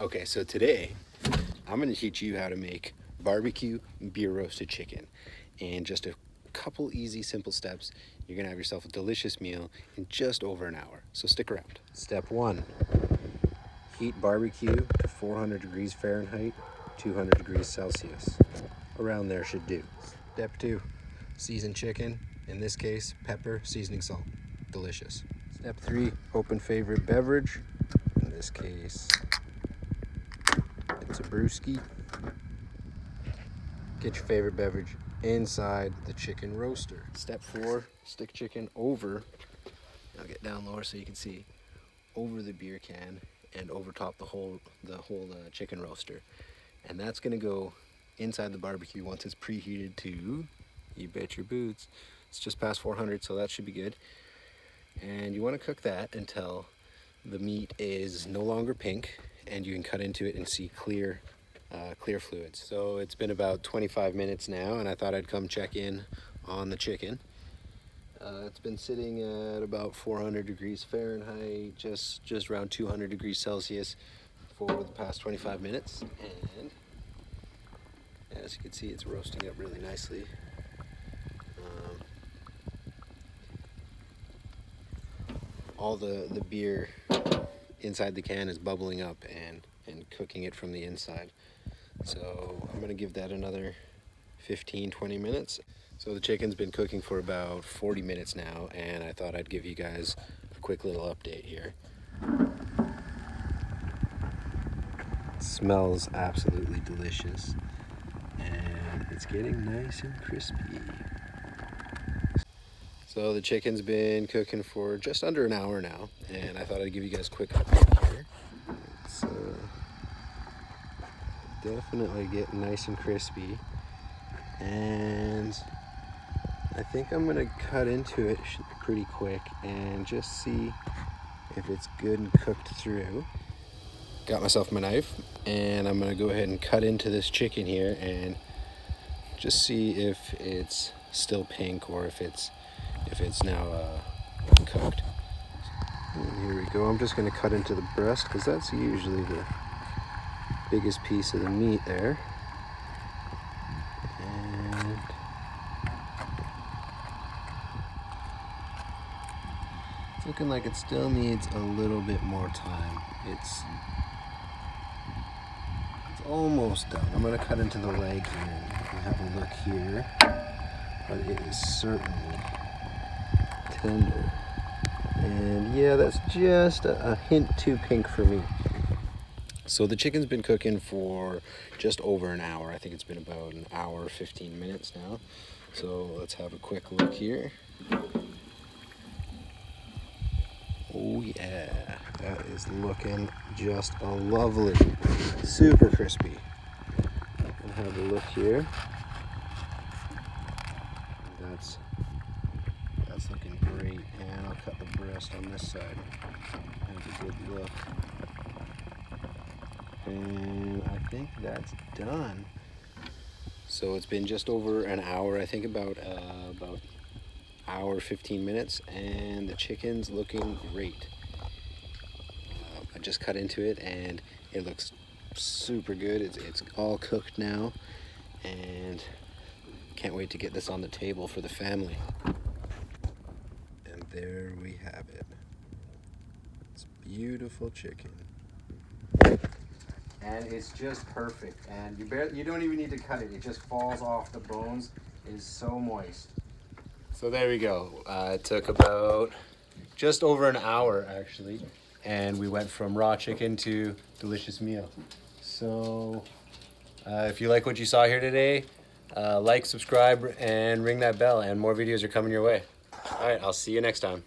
Okay, so today I'm going to teach you how to make barbecue beer roasted chicken. In just a couple easy, simple steps, you're going to have yourself a delicious meal in just over an hour. So stick around. Step 1, heat barbecue to 400 degrees Fahrenheit, 200 degrees Celsius. Around there should do. Step 2, season chicken. In this case, pepper, seasoning, salt. Delicious. Step 3, open favorite beverage. In this case, it's a brewski. Get your favorite beverage inside the chicken roaster. Step 4, stick chicken over, I'll get down lower so you can see, over the beer can and over top the whole chicken roaster. And that's gonna go inside the barbecue once it's preheated to, you bet your boots, it's just past 400, so that should be good. And you wanna cook that until the meat is no longer pink and you can cut into it and see clear fluids. So it's been about 25 minutes now, and I thought I'd come check in on the chicken. It's been sitting at about 400 degrees Fahrenheit, just around 200 degrees Celsius for the past 25 minutes. And as you can see, it's roasting up really nicely. All the beer inside the can is bubbling up and cooking it from the inside. So I'm gonna give that another 15-20 minutes. So the chicken's been cooking for about 40 minutes now, and I thought I'd give you guys a quick little update here. It smells absolutely delicious, and it's getting nice and crispy. So the chicken's been cooking for just under an hour now, and I thought I'd give you guys a quick update here. It's definitely getting nice and crispy, and I think I'm gonna cut into it pretty quick and just see if it's good and cooked through. Got myself my knife, and I'm gonna go ahead and cut into this chicken here and just see if it's still pink or if it's now cooked. And here we go. I'm just gonna cut into the breast because that's usually the biggest piece of the meat there. And it's looking like it still needs a little bit more time. It's almost done. I'm gonna cut into the leg here and have a look here, but it is certainly tender. And yeah, that's just a hint too pink for me. So the chicken's been cooking for just over an hour. I think it's been about an hour, 15 minutes now. So let's have a quick look here. Oh yeah, that is looking just a lovely, super crispy. And have a look here. That's looking great. And I'll cut the breast on this side. Have a good look. And I think that's done. So it's been just over an hour, I think about hour 15 minutes, and the chicken's looking great. I just cut into it and it looks super good. It's all cooked now, and can't wait to get this on the table for the family. And there we have it. It's beautiful chicken. And it's just perfect, and you don't even need to cut it. It just falls off the bones. It is so moist. So there we go. It took about just over an hour actually, and we went from raw chicken to delicious meal. So if you like what you saw here today, like, subscribe, and ring that bell, and more videos are coming your way. All right, I'll see you next time.